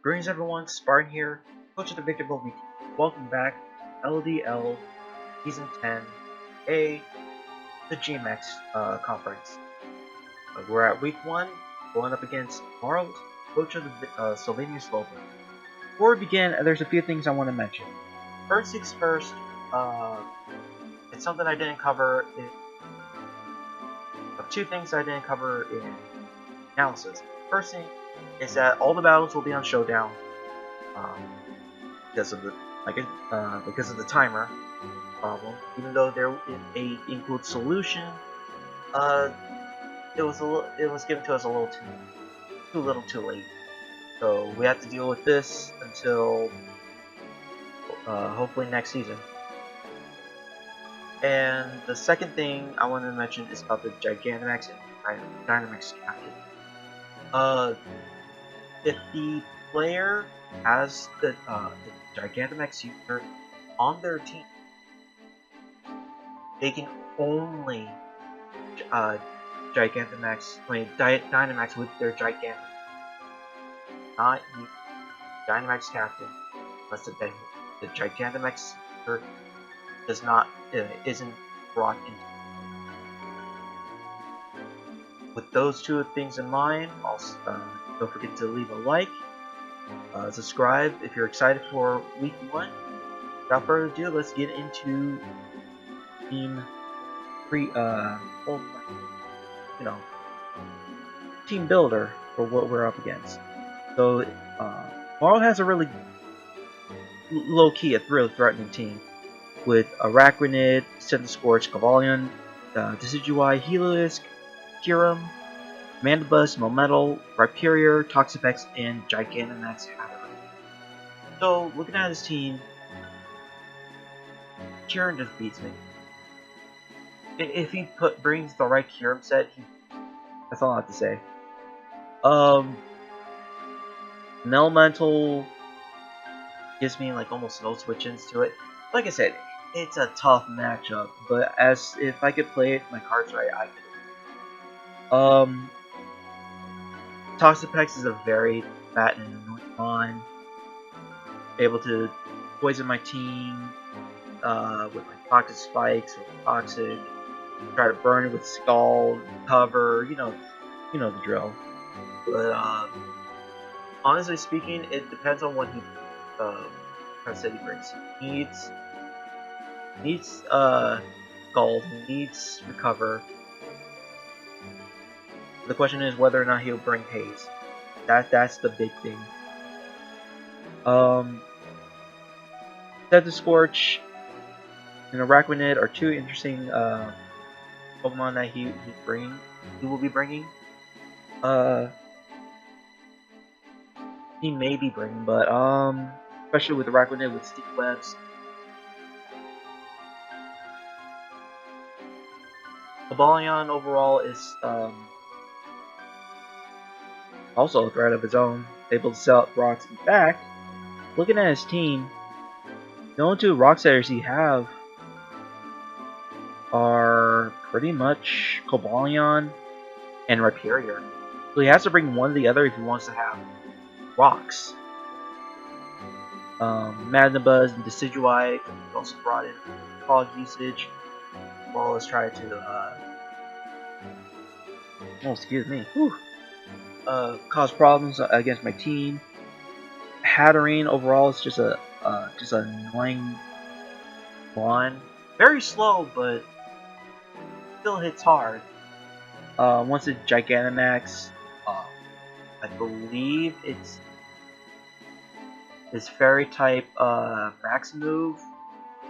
Greetings everyone, Spartan here, Coach of the Victor Bowl. Welcome back to LDL Season 10, the GMX conference. We're at week 1, going up against Marolt, Coach of the Slovenia Slowbros. Before we begin, there's a few things I want to mention. First things first, it's something I didn't cover two things I didn't cover in analysis. First thing is that all the battles will be on Showdown, because of the timer problem. Even though there includes solution, it was given to us a little too late. So we have to deal with this until hopefully next season. And the second thing I wanted to mention is about the Gigantamax and Dynamax captain. If the player has the Gigantamax user on their team, they can only Dynamax with their Gigantamax, not use Dynamax captain unless the Gigantamax user isn't brought into. With those two things in mind, also, don't forget to leave a like, subscribe if you're excited for week 1. Without further ado, let's get into team builder for what we're up against. So Marl has a really low-key, a really threatening team with Arachnid, Scorch, Cavalion, Decidueye, Heliolisk, Kyurem, Mandibus, Melmetal, Rhyperior, Toxapex, and Gigantamax Hattery. So, looking at his team, Kyurem just beats me. If he brings the right Kyurem set, that's all I have to say. Melmetal gives me like almost no switch-ins to it. Like I said, it's a tough matchup, but if I could play it my cards right, I could. Toxapex is a very fat and annoying mon, able to poison my team with my toxic spikes or toxic. Try to burn it with Scald, cover, you know the drill. But honestly speaking, it depends on what he brings. He needs Scald, he needs Recover. The question is whether or not he'll bring Haze. That's the big thing. Scorch and Arachnid are two interesting Pokemon that he will be bringing. He may be bringing, but especially with Arachnid with Steep Webs. Cavalion overall is also a threat of his own, able to sell out rocks. In fact, looking at his team, the only two rock setters he have are pretty much Cavalion and Rhyperior. So he has to bring one or the other if he wants to have rocks. Mandibuzz and Decidueye also brought in fog usage, as well as try to cause problems against my team. Hatterene overall is just an annoying one. Very slow, but still hits hard. Once a Gigantamax, I believe it's Fairy type max move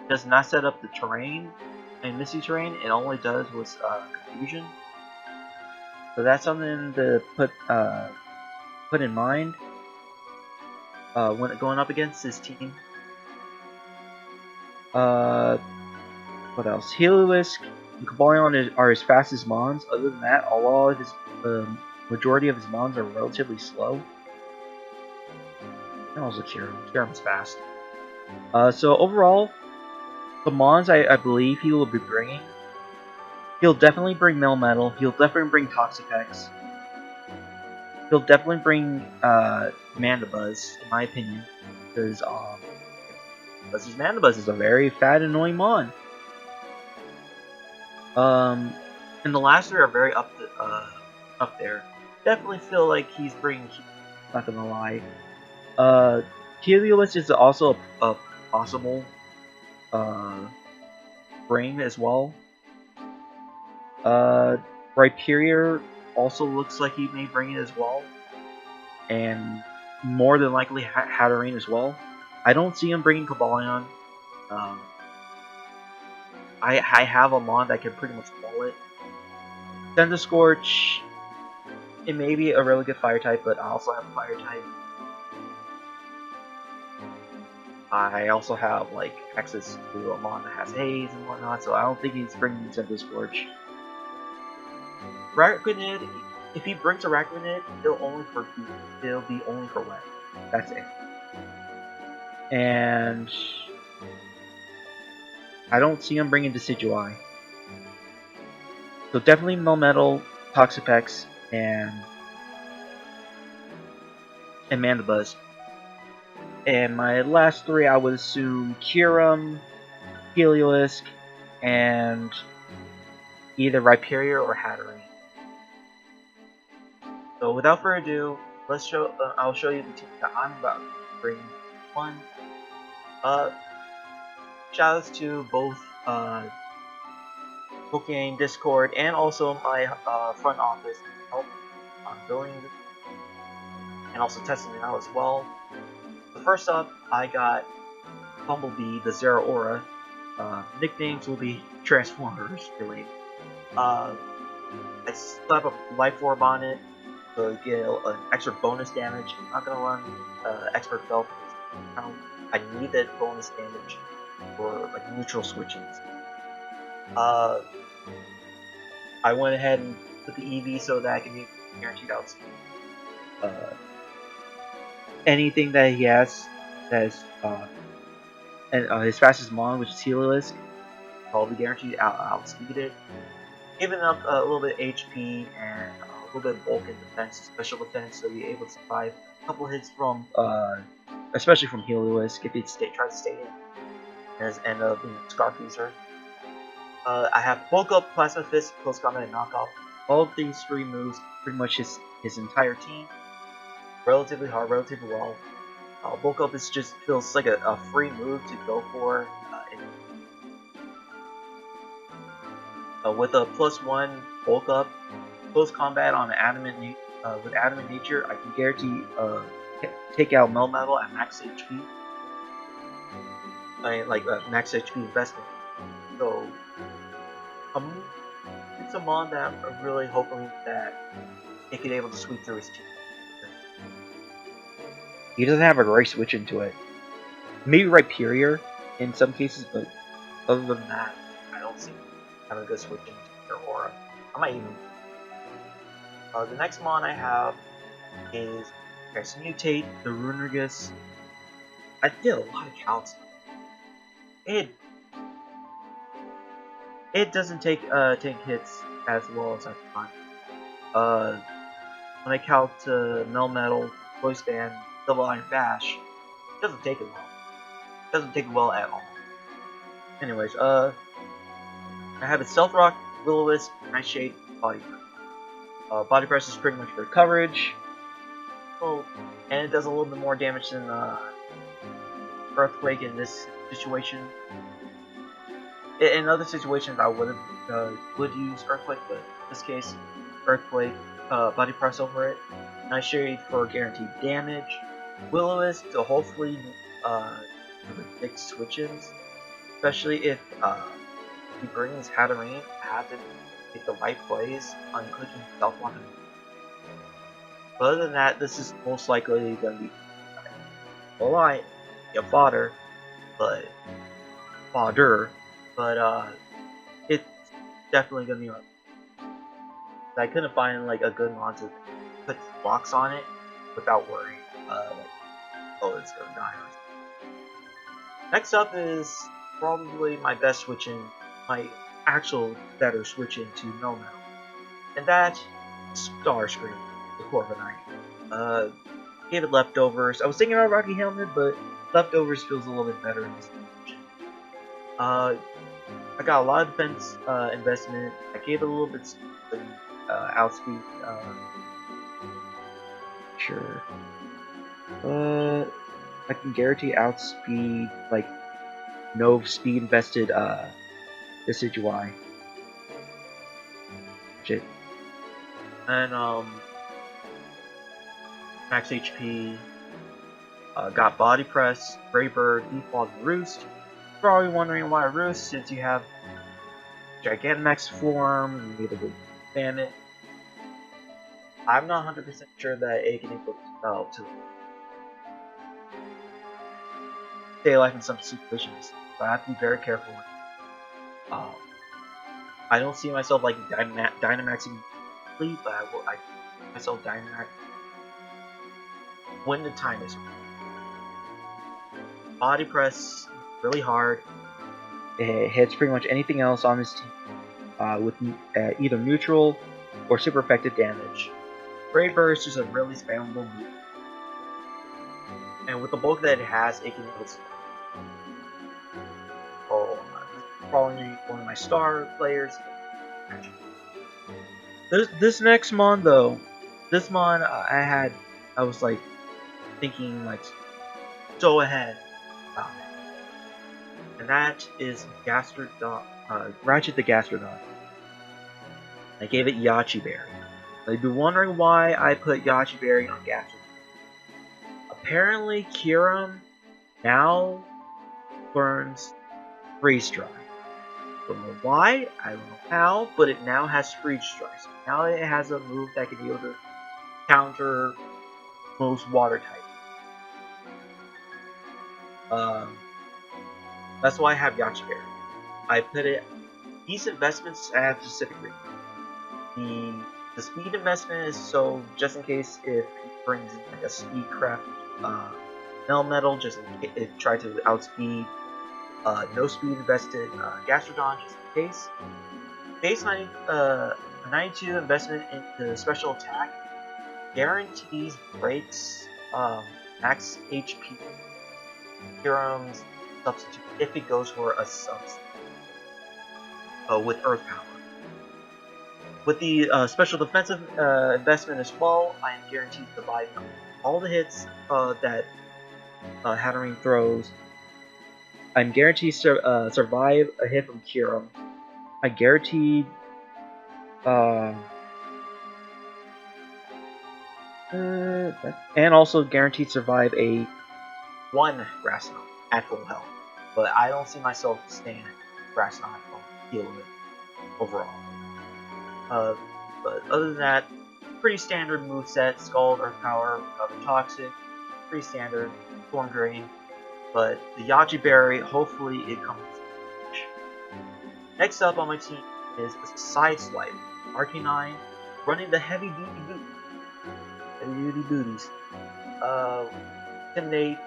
does not set up the terrain and Misty Terrain. It only does was Confusion. So that's something to put in mind when going up against his team. What else? Heliolisk and Cavalion are his fastest mons. Other than that, all of his majority of his mons are relatively slow. And also Kyurem's fast. So overall, the mons I believe he will be bringing. He'll definitely bring Melmetal. He'll definitely bring Toxapex. he'll definitely bring Mandibuzz, in my opinion, because Mandibuzz is a very fat, annoying mon. And the last three are very up there. Definitely feel like he's bringing. Not gonna lie. Helios is also a possible bring as well. Rhyperior also looks like he may bring it as well, and more than likely Hatterene as well. I don't see him bringing Cobalion. I have a mon that can pretty much wall it. Scorch, it may be a really good fire type, but I also have a fire type. I also have like access to a mon that has haze and whatnot, so I don't think he's bringing Scorch. Raquinid, if he brings a Raquinid, it'll be only for wet. That's it. And I don't see him bringing Decidueye. So definitely Melmetal, Toxapex, and Mandibuzz. And my last three, I would assume Kyurem, Heliolisk, and either Rhyperior or Hatterene. So without further ado, I'll show you the team that I'm about to bring. One, shoutouts to both Booking, Discord, and also my front office help on building this and also testing it out as well. So first up, I got Bumblebee, the Zeraora. Nicknames will be Transformers related. I slap a Life Orb on it to get an extra bonus damage. I'm not gonna run Expert Belt. I need that bonus damage for like neutral switches. I went ahead and put the EV so that I can be guaranteed outspeed. Anything that he has that is and his fastest mon, which is Heliolisk, I'll be guaranteed outspeed it. Giving up a little bit of HP and a little bit of bulk in defense, special defense, so you're able to survive a couple hits from, especially from Heliolisk if it tries to stay in, and end up being Scarf User. I have Bulk Up, Plasma Fist, Close Combat, and Knockoff. All of these three moves, pretty much his entire team. Relatively hard, relatively well. Bulk Up feels like a free move to go for. With a +1 Bulk Up, Close Combat on Adamant with Adamant Nature, I can guarantee take out Melmetal at max HP. Max HP investment. So, it's a mon that I'm really hoping that it can able to sweep through his team. He doesn't have a great switch into it. Maybe Rhyperior in some cases, but other than that, I don't see having a good switch into their aura. I might even. The next mon I have is Mutate, the Runerigus. I did a lot of calcs. It doesn't take hits as well as I thought. When I calc to Melmetal, Voice Band, Double Iron Bash, it doesn't take it well. It doesn't take it well at all. Anyways, I have a Stealth Rock, Will-O-Wisp, Nightshade, Body Press. Body Press is pretty much for coverage. Oh, and it does a little bit more damage than Earthquake in this situation. In other situations, I would use Earthquake, but in this case, Earthquake, Body Press over it. Nightshade for guaranteed damage. Will-O-Wisp to hopefully big switches, especially if he brings Hatterene, have to make the right plays on clicking Stealth Rock. But other than that, this is most likely going to be fodder, but it's definitely going to be. I couldn't find like a good mon to put blocks on it without worrying, it's going to die. Next up is probably my best switch in, my actual better switch into Melmetal, and that Starscream, the Corviknight. Gave it leftovers. I was thinking about Rocky Helmet, but leftovers feels a little bit better in this situation. I got a lot of defense investment. I gave it a little bit outspeed. Sure. I can guarantee outspeed, like, no speed invested, Decidui. Shit. And, max HP, got Body Press, Braybird, Default, Roost. You're probably wondering why Roost, since you have Gigantamax form, you need to ban it. I'm not 100% sure that it can equal to stay alive in some situations, so I have to be very careful with it. I don't see myself like Dynamaxing completely, but I see myself Dynamax when the time is right. Body Press really hard. It hits pretty much anything else on this team with either neutral or super effective damage. Brave Burst is a really spammable move, and with the bulk that it has, it can able to. Oh, probably one of my star players. This next mon though, this mon I was like thinking like so ahead about it, and that is Ratchet the Gastrodon. I gave it Yachi Berry. You'd be wondering why I put Yachi Berry on Gastrodon. Apparently, Kyurem now learns Freeze Dry. Don't know why, I don't know how, but it now has Freeze Dry. So now it has a move that can be able to counter most water type. That's why I have Yachi Berry. I put it. These investments have specific reasons. The speed investment is so just in case if it brings like a speed craft Melmetal, just in try to outspeed no speed invested Gastrodon, just in case. Base 92 investment into special attack guarantees breaks max HP Kyurem's substitute if it goes for a substitute with Earth Power. With the special defensive investment as well, I am guaranteed to survive all the hits that Hatterene throws. I'm guaranteed to survive a hit from Kyurem. I guaranteed and also guaranteed to survive a one Grass Knot at full health. But I don't see myself staying at Grass Knot at full heal with overall. But other than that, pretty standard moveset, Scald, Earth Power, Recover Toxic, pretty standard, Storm Drain. But the Yachi Berry, hopefully it comes. Next up on my team is a Sideswipe, Arcanine, running the Heavy Duty Booties. Intimidate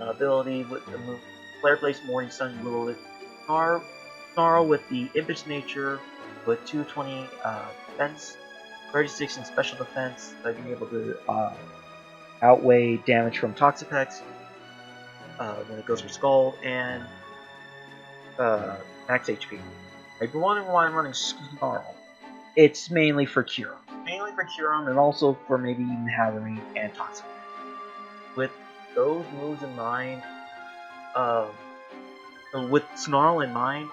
ability with the move Flare Blaze, Morning Sun, Lilith, Snarl with the Impish Nature with 220 defense, 36 in special defense, so being able to outweigh damage from Toxapex when it goes for Scald, and max HP. If you're wondering why I'm running Snarl, it's mainly for Kyurem. And also for maybe even Hatterene and Toxic. With those moves in mind, with Snarl in mind,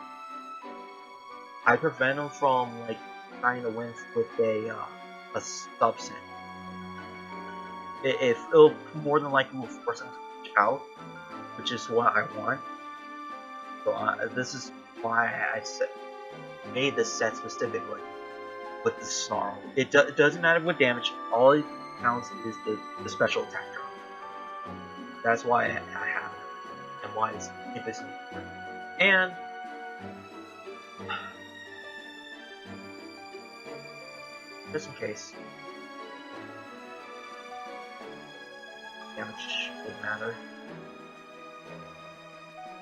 I prevent him from like trying to win with a subset. It'll more than likely will force him to switch out, which is what I want. So this is why I made this set specifically with the Snarl. It doesn't matter what damage. All it counts is the special attack drop. That's why I have it, and why it's interesting. And just in case, damage doesn't matter.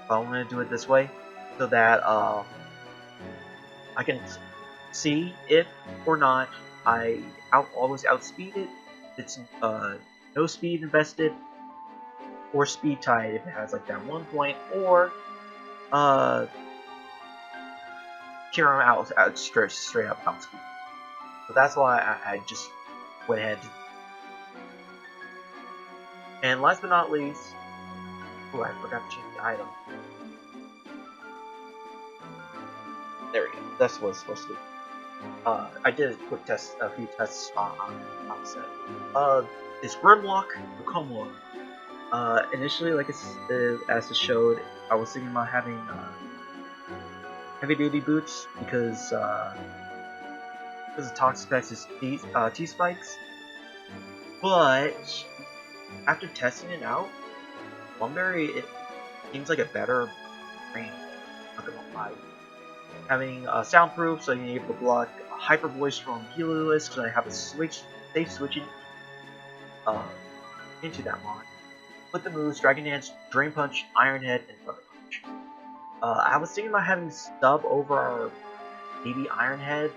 But I'm gonna do it this way so that I can see if or not I always outspeed it, it's no speed invested, or speed tied if it has like that 1 point, or pure out straight up outspeed. So that's why I just went ahead. And last but not least, oh, I forgot to change the item. There we go. That's what it's supposed to be. I did a quick test, a few tests on the set. It's Grimlock Como. Initially, like as it showed, I was thinking about having heavy duty boots because the toxic specs is T spikes. But after testing it out, Lumberry it seems like a better brain. Not gonna lie. Having soundproof, so you're able to block hyper voice from Helios, because I have a safe switching into that mod. With the moves Dragon Dance, Drain Punch, Iron Head, and Thunder Punch. I was thinking about having sub over our BB Iron Head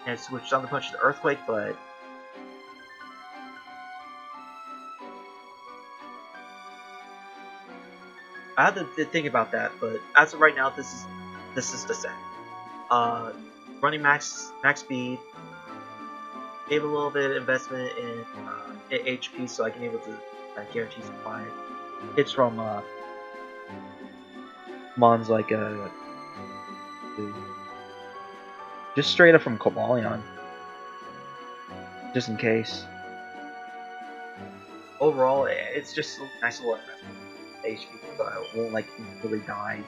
and switch Thunder Punch to Earthquake, but I had to think about that. But as of right now, this is the set. Running max speed, gave a little bit of investment in HP, so I can be able to guarantee supply hits from mons like just straight up from Cobalion, just in case. Overall, it's just a nice little investment in HP, so I won't like really die.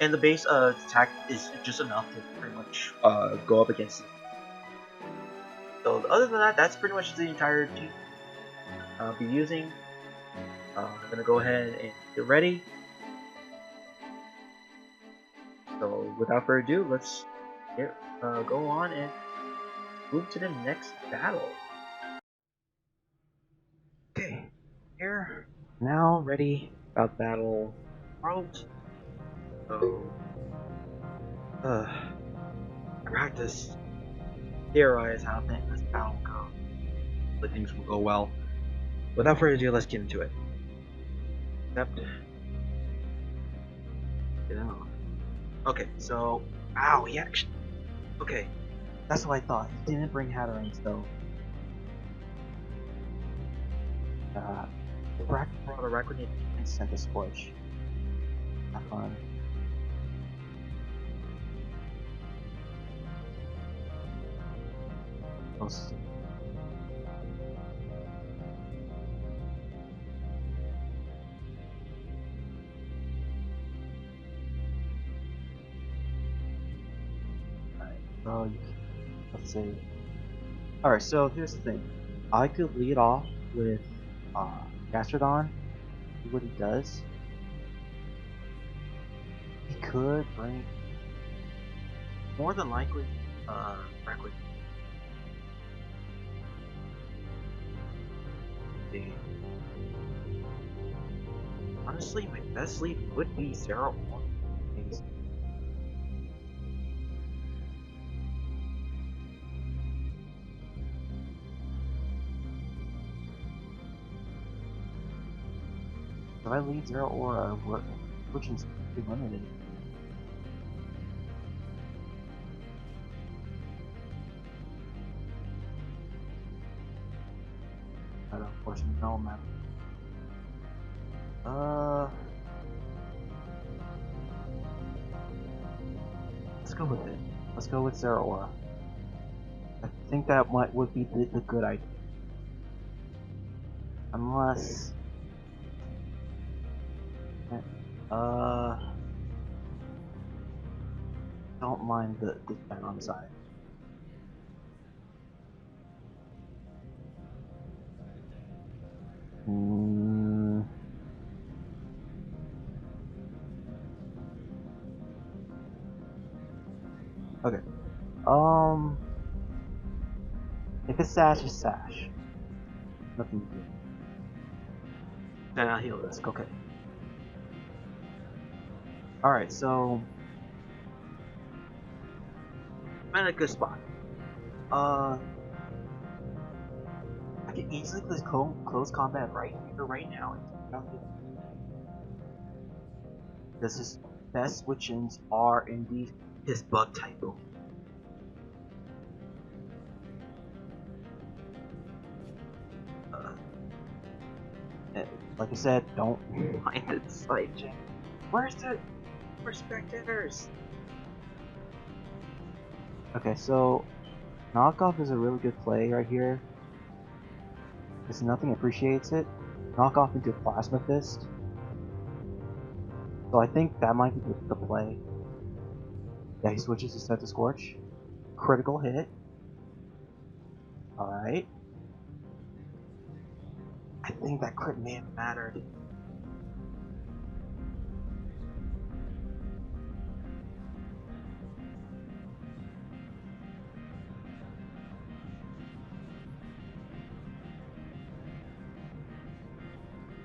And the base attack is just enough to pretty much go up against it. So other than that, that's pretty much the entire team I'll be using. I'm gonna go ahead and get ready. So without further ado, let's go on and move to the next battle. Okay, here now ready about battle Marolt. So practice theorize how this battle will go. But things will go well. Without further ado, let's get into it. Except, you know. Okay, so he actually. Okay, that's what I thought. He didn't bring Hatterene, so. Brought a Raquinate and sent a Scorch. Have fun. Alright, let's see. Alright, so here's the thing. I could lead off with Gastrodon, see what he does. He could bring more than likely Raquinate. Honestly, my best lead would be 0-1. If I lead 0 Aura, which is pretty limited. But unfortunately, no matter. Let's go with it. Let's go with 0 Aura. I think that would be the good idea. Unless don't mind the on side. Okay. If it's Sash, it's Sash. Nothing to do. Then I'll heal this. Okay. Alright, so I'm in a good spot. can easily close combat right here, right now. Because his best switch-ins are indeed his bug type. Like I said, don't mind the side check. Where's the spectators? Okay, so knockoff is a really good play right here. Because nothing appreciates it. Knockoff into Plasma Fist. So I think that might be the play. Yeah, he switches to Set to Scorch. Critical hit. Alright. I think that crit may have mattered.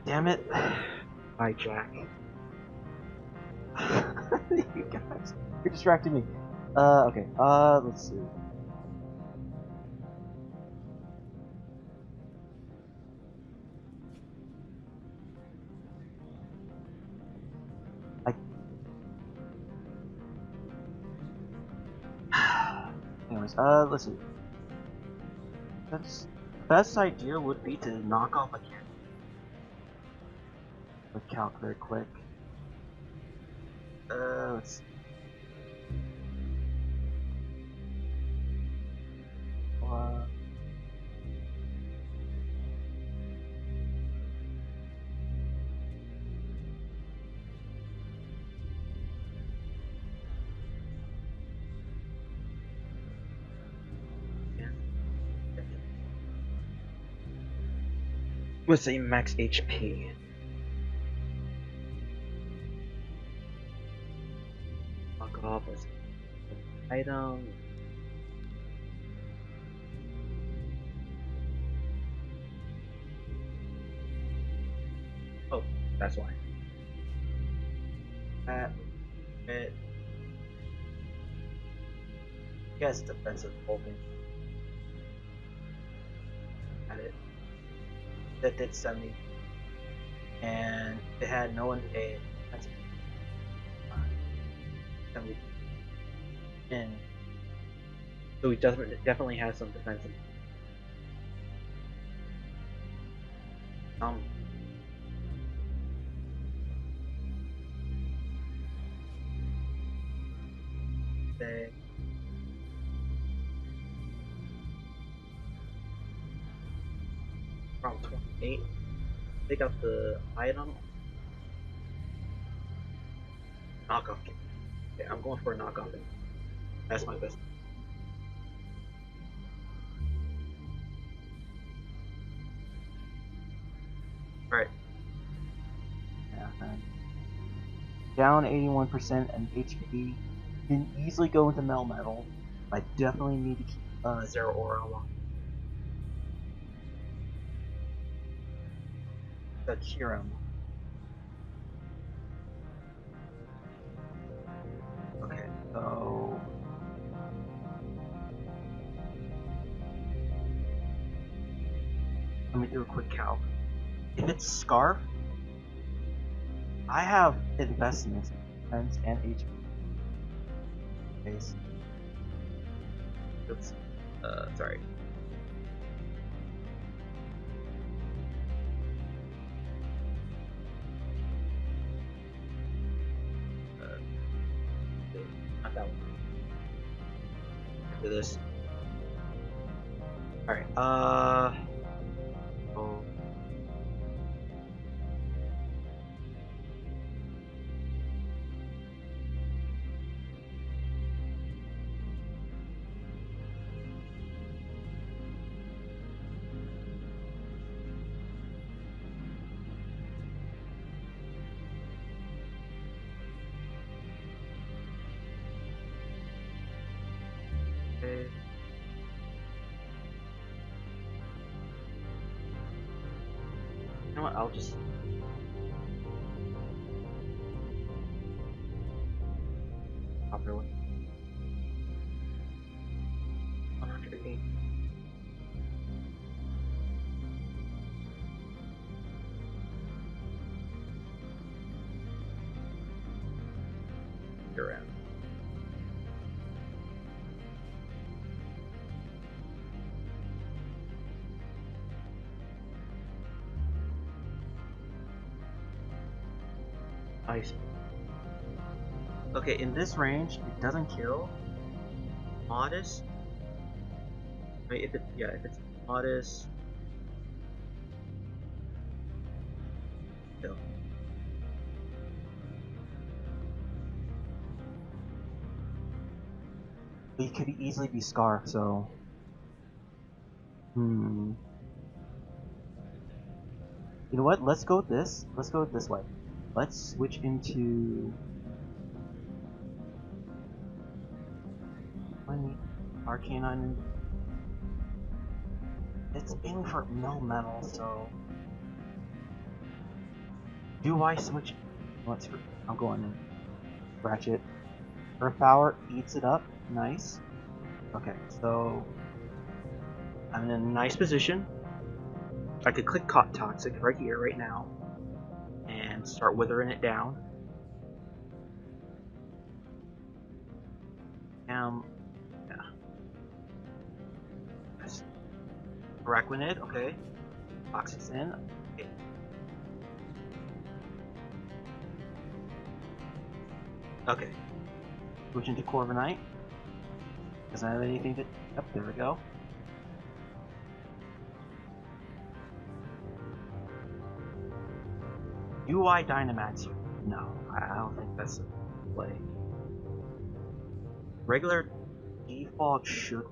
Damn it. Bye, Jack. You guys, you're distracting me. Okay, let's see. Anyways, let's see. That's best idea would be to knock off a calc very quick. Let's see. Let's say max HP. Knock off as item. Oh, that's why. It. Yes, defensive holding. At it. That did 70. And it had no one a defensive 70. And so he definitely has some defensive. Say around 28. Pick up the item. Knockoff. Okay, I'm going for a knockoff. That's my best. Alright. Yeah, man. Down 81% and HP. Can easily go into metal. I definitely need to keep Zero Aura along. The Kiram. Okay, so let me do a quick calc. If it's Scarf, I have investments, defense, and HP. Base. Oops. Sorry. Not that one. Do this. Alright, oh. Okay. You know what, I'll just... Properly. 108. around. Ice. Okay, in this range, it doesn't kill. Modest. Right, if it's modest. Kill. It could easily be Scar, so. You know what? Let's go with this. Let's go this way. Let's switch into. Arcanine. It's aiming for no metal, so. Do I switch? I'm going in. Ratchet. Earth Power eats it up. Nice. Okay, so. I'm in a nice position. I could click Toxic right here, right now. And start withering it down. Yeah. Araquanid, okay. Toxic's in. Okay. Okay. Switch into Corviknight. Doesn't have anything to. Yep, there we go. UI Dynamax? No, I don't think that's a play. Regular default should.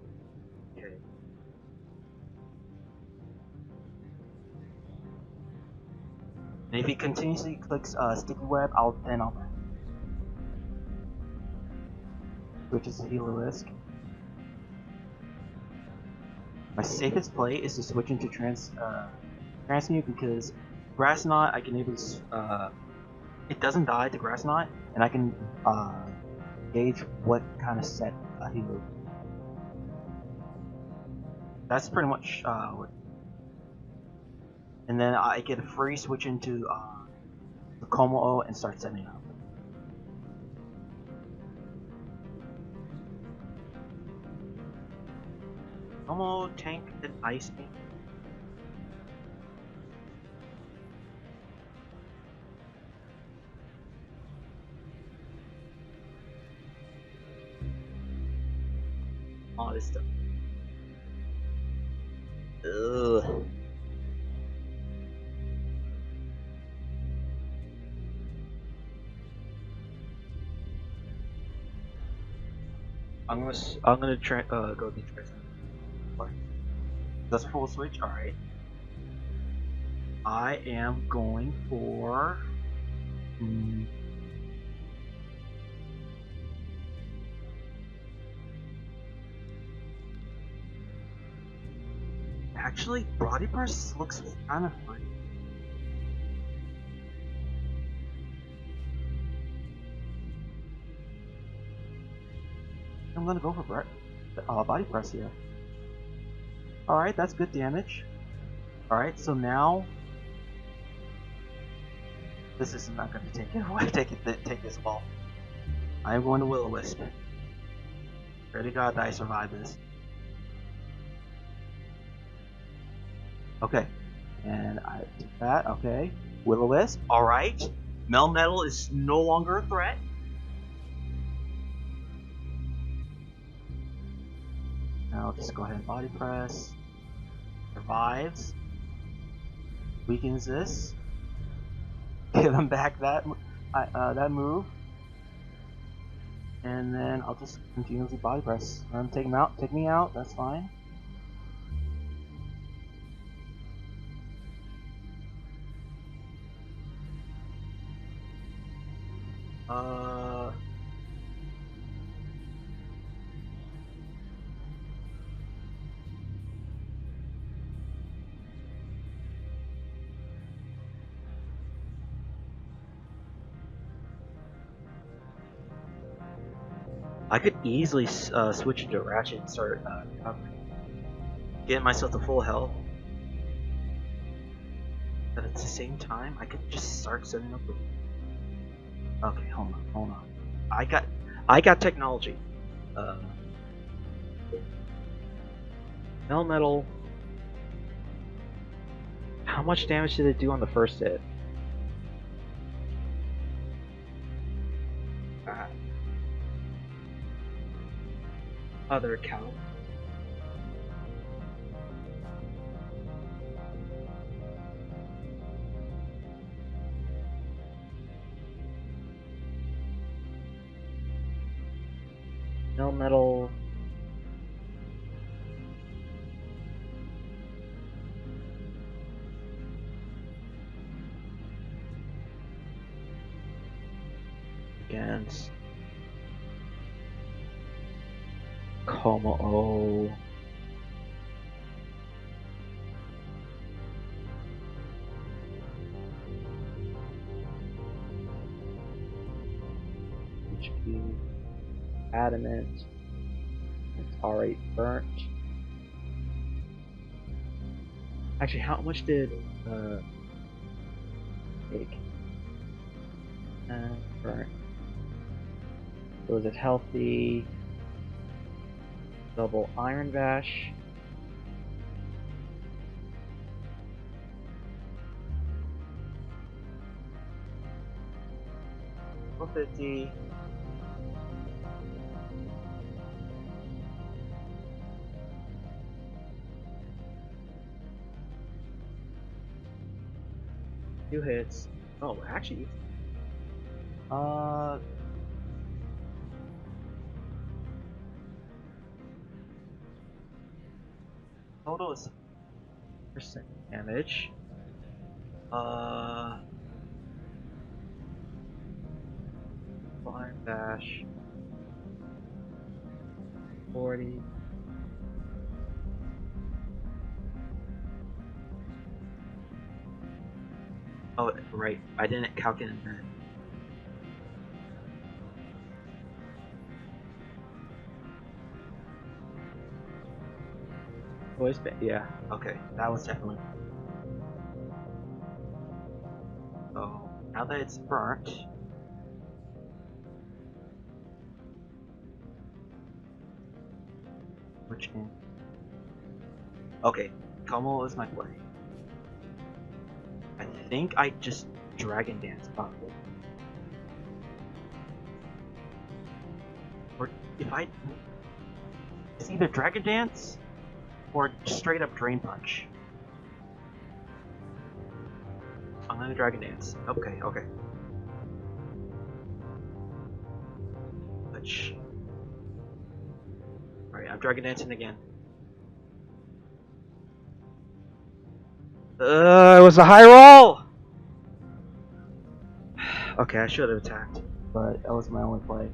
Okay. And if he continuously clicks Sticky Web, I'll which is a Heliolisk. My safest play is to switch into Transmute because Grass Knot I can able to it doesn't die to Grass Knot, and I can gauge what kind of set he will. That's pretty much what. And then I get a free switch into the Como and start setting up. Como tank and ice me. All this stuff. Ugh. I'm gonna try go to Tristan. That's a full switch. All right. I am going for. Actually, Body Press looks kind of fun. I'm gonna go for Body Press here. Alright, that's good damage. Alright, so now this is not gonna take it away. Take this ball. I'm going to Will-O-Wisp. Pray to God that I survive this. Okay, and I did that. Okay, Will-O-Wisp. All right, Melmetal is no longer a threat. Now just go ahead and Body Press. Survives. Weakens this. Give him back that move. And then I'll just continuously Body Press. Take him out. Take me out. That's fine. I could easily switch into Ratchet and start getting myself to full health. But at the same time, I could just start setting up. Okay, hold on. I got technology. Metal. How much damage did it do on the first hit? Other account. Metal. Against Como. HP. Adamant. It's already burnt. Actually, how much did take? Burnt. Was it healthy? Double Iron Bash. $450. Two hits. Oh, actually. Total is percent damage. Iron Bash. 40. Oh, right. I didn't calculate that. Voice band, yeah. Okay, that was definitely. So now that it's burnt, which game? Okay, Como is my play. I think I just Dragon Dance probably. Or if I, it's either Dragon Dance or straight up Drain Punch. I'm gonna Dragon Dance. Okay, okay. Which? Alright, I'm Dragon Dancing again. It was a high roll! Okay, I should have attacked, but that was my only play.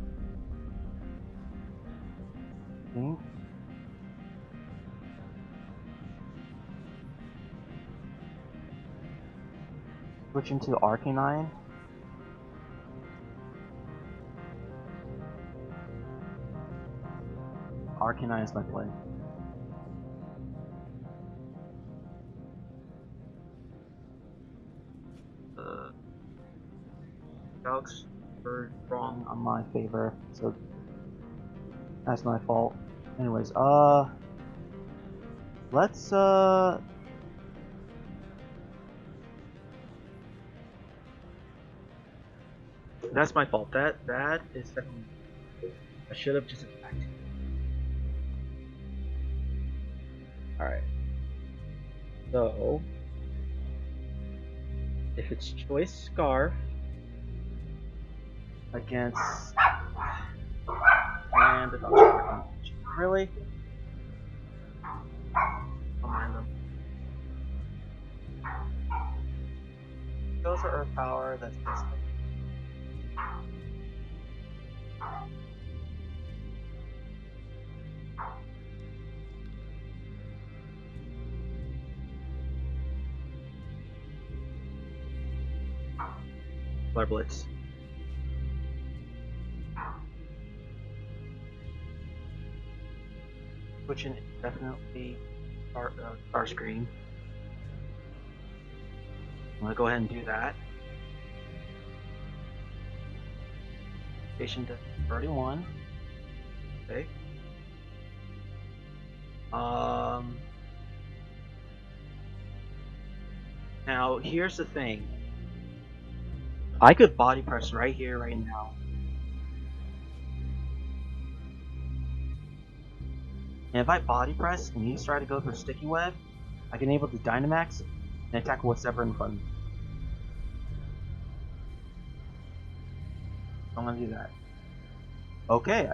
Okay. Switch into Arcanine. Arcanine is my play. Dogs were wrong on my favor, so that's my fault. Anyways, let's that's my fault. That is definitely. I should have just attacked. Alright. So if it's Choice Scarf against and really? Don't mind them. Those are Earth Power, that's basically. Flare Blitz. Which is definitely Star Screen. I'm gonna go ahead and do that. Station to 31. Okay. Now here's the thing. I could body press right here, right now. And if I body press and you try to go for sticky web, I can able to Dynamax and attack whatever in front of me. I'm gonna do that. Okay.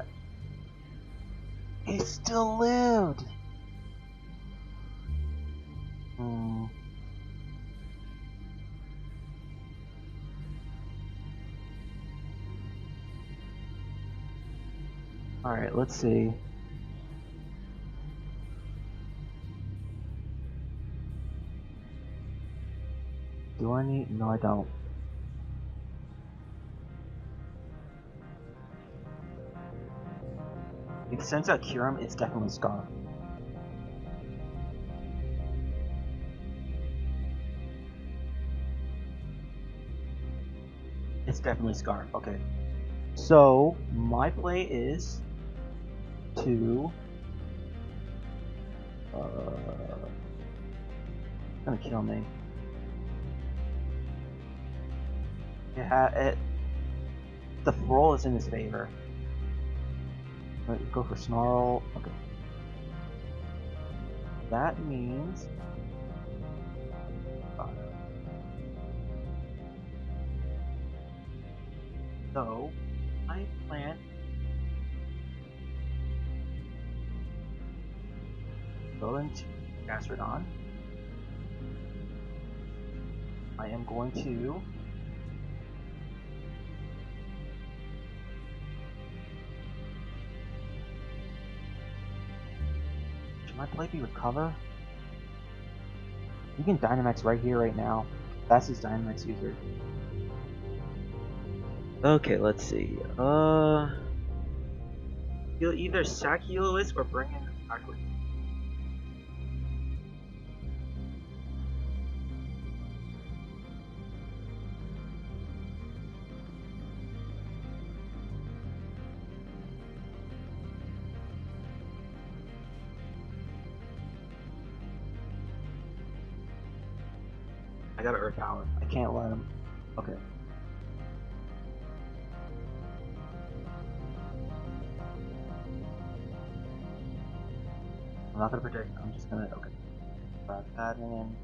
He still lived! Alright, let's see. Do I need? No, I don't. If since I cure him, it's definitely Scar. It's definitely Scar. Okay. So my play is to gonna kill me. The roll is in his favor. Go for Snarl. Okay. That means so I plan go into Gastrodon. I am going to should my play be recover? You can Dynamax right here, right now. That's his Dynamax user. Okay, let's see. You'll either sack Helois or bring in backward. I got Earth Power. I can't let him. Okay. I'm not gonna protect. I'm just gonna. Okay. That in.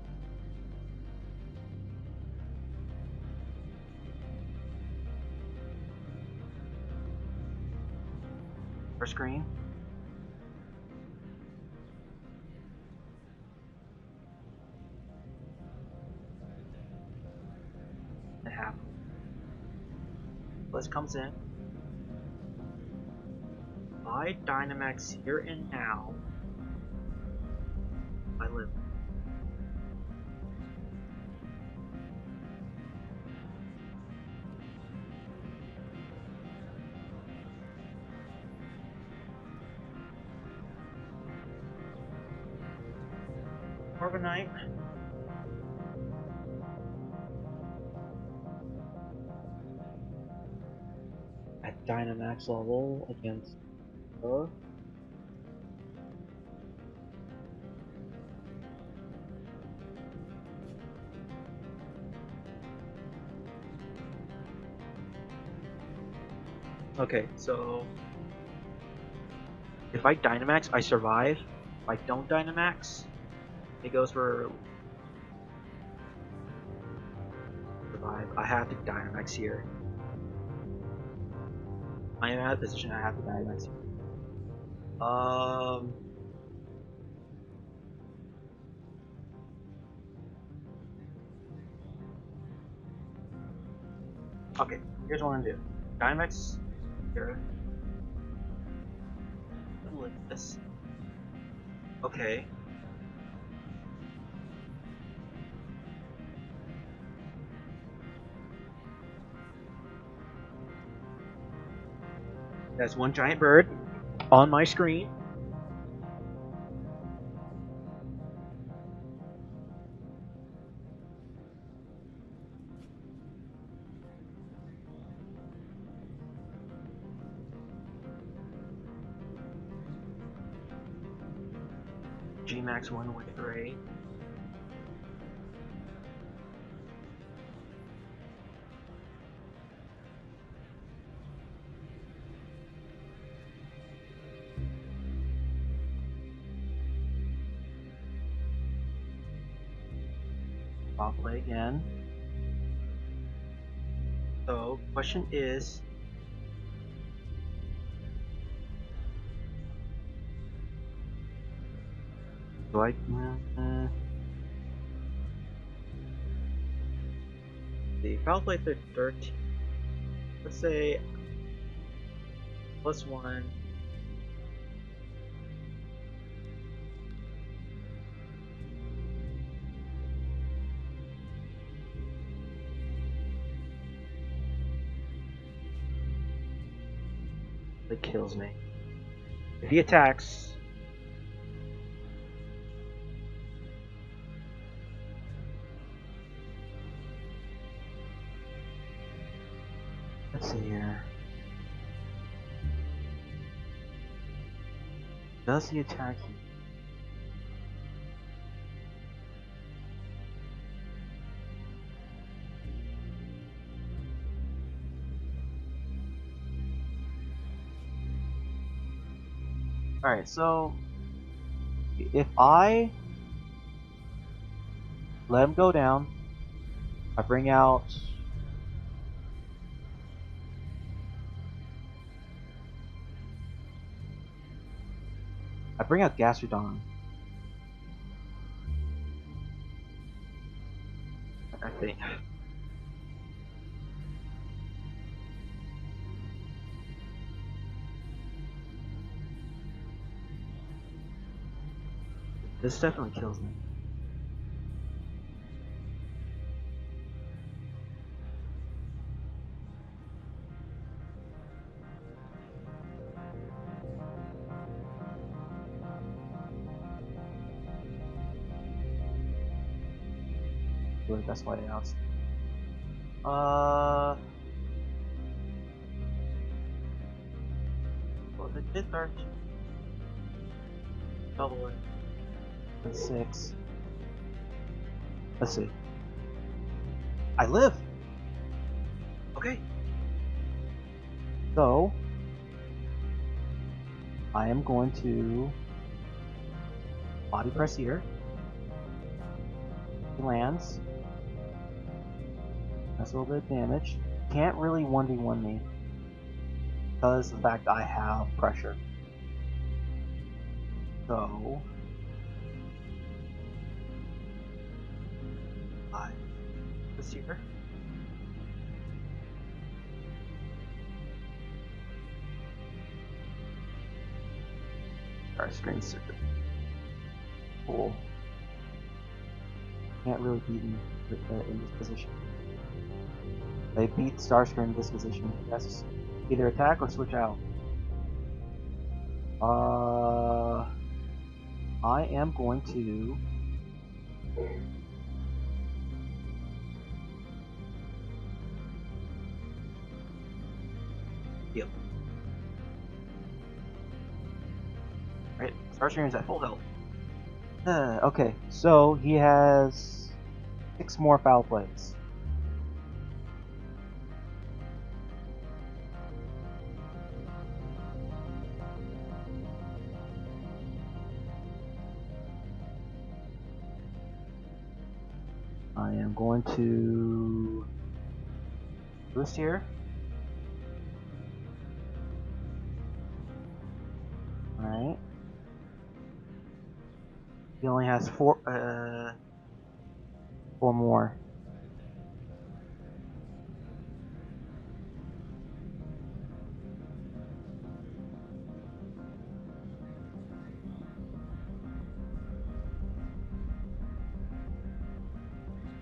First screen. And half. Bliss comes in. I Dynamax here and now. I live. Carbonite. At Dynamax level against her. Okay, so if I Dynamax, I survive. If I don't Dynamax, it goes for survive. I have to Dynamax here. I am at a position I have to Dynamax here. Okay, here's what I'm gonna do. Dynamax here. Like this. Okay. That's one giant bird on my screen. G-Max one-way raid. I'll play again. So, question is, do I the foul play 13? Let's say +1. That kills me. If he attacks, let's see here. Does he attack you? Alright, so if I let him go down, I bring out Gastrodon. I think. This definitely kills me. Good, that's why I asked. Well, it did 13. Double it. And 6. Let's see. I live! Okay. So, I am going to body press here. He lands. That's a little bit of damage. Can't really 1v1 me because of the fact I have pressure. So I this here. Our screen circuit. Cool. Can't really beat me in this position. They beat Starscream in this position. Yes, either attack or switch out. I am going to heal. Right, Starscream is at full health. Okay, so he has 6 more foul plays. I am going to boost here. Alright. He only has 4 more.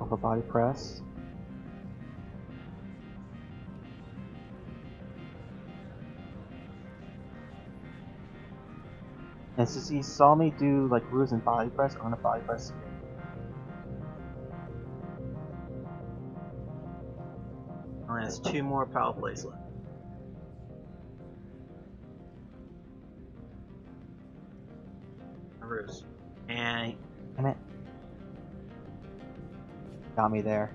Upper body press. And since he saw me do like ruse and body press, I'm gonna body press. Only has 2 more power plays left. A ruse. And Got me there.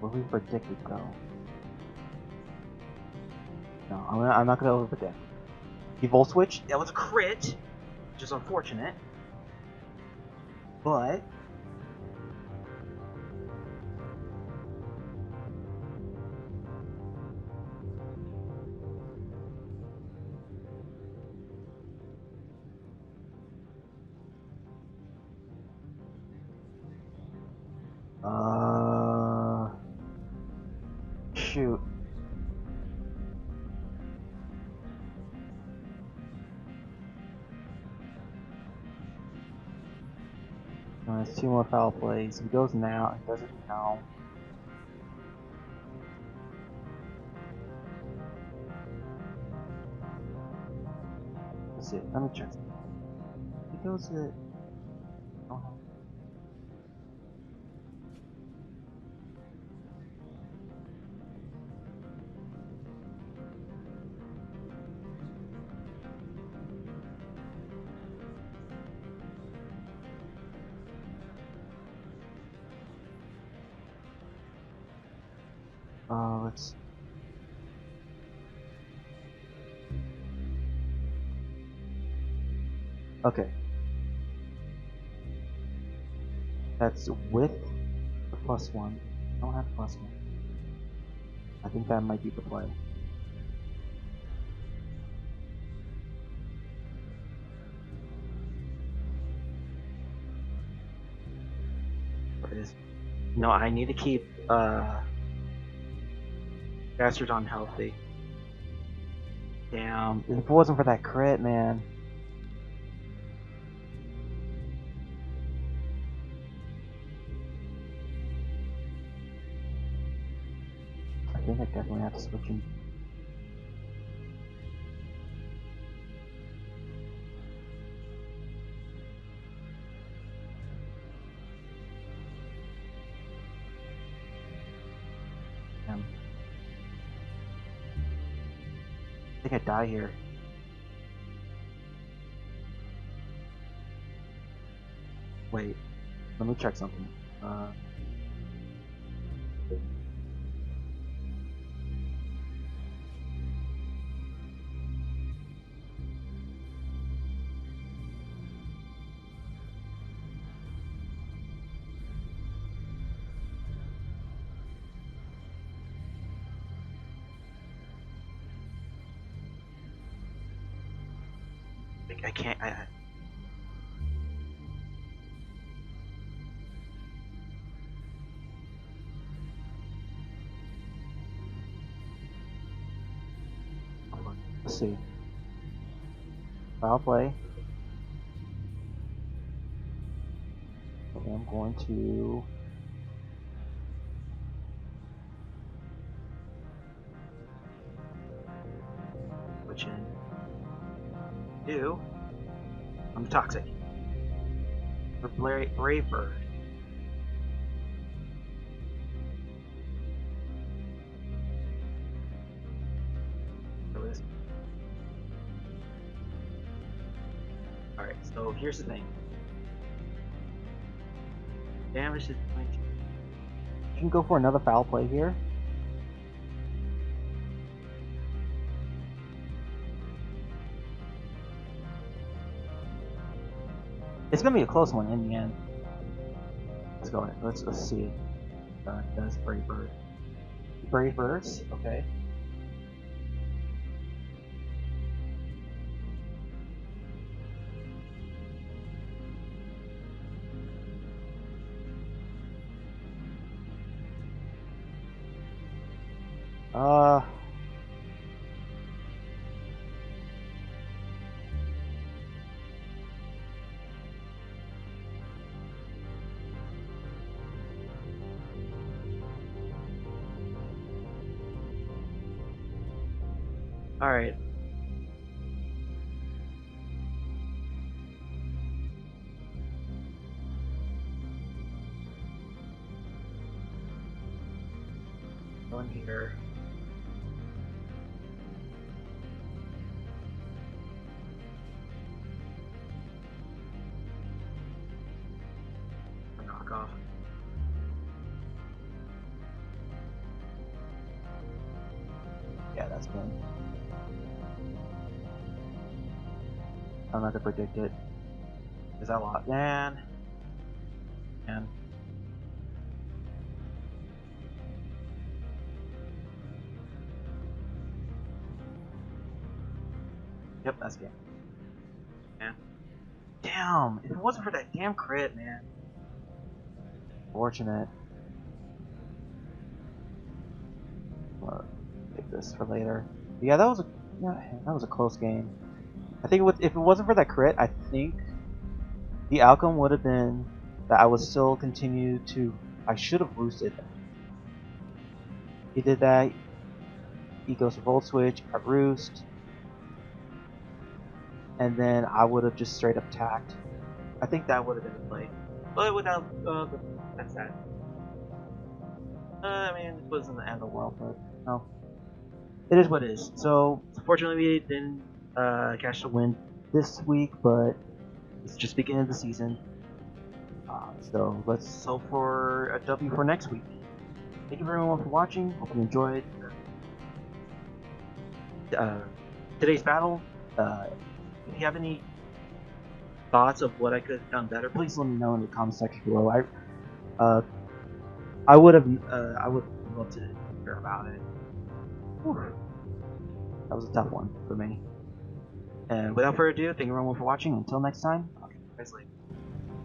What do we predicted though? No, I'm not gonna over predict. He volt switch. That was a crit, which is unfortunate. But shoot. There's 2 more foul plays. He goes now. He does it now. Let's see. Let me check. He goes it. Oh. Let's. Okay. That's with the +1. I don't have +1. I think that might be the play. What is? No, I need to keep Gastrodon healthy. Damn, if it wasn't for that crit, man. I think I definitely have to switch him. Damn. I think I die here. Wait, let me check something. I can't. Let's see. Foul play. Okay, I'm going to. Switch in. Do. I'm toxic. For Brave Bird. Alright, so here's the thing. Damage is 20. You can go for another foul play here. It's gonna be a close one in the end. Let's go ahead. Let's see. That's Brave Bird. Brave Birds, okay. Alright. Go in here. Fuck off. Yeah, that's good. I'm not gonna predict it. Is that a lot? Man. Yep, that's game. Man. Damn! If it wasn't for that damn crit, man. Fortunate. I'll take this for later. But yeah, that was a close game. I think if it wasn't for that crit, I think the outcome would have been that I would still continue to. I should have roosted. He did that. He goes to Volt Switch. I roost. And then I would have just straight up tacked. I think that would have been the play. But without, that's that. I mean, it wasn't the end of the world, but no. It is what it is. So, fortunately, we didn't catch the win this week, but it's just beginning of the season. So, let's hope for a W for next week. Thank you everyone for watching. Hope you enjoyed today's battle. If you have any thoughts of what I could have done better, please let me know in the comment section below. I would love to hear about it. Whew. That was a tough one for me. And without further ado, thank you everyone for watching. Until next time, I'll catch you guys later.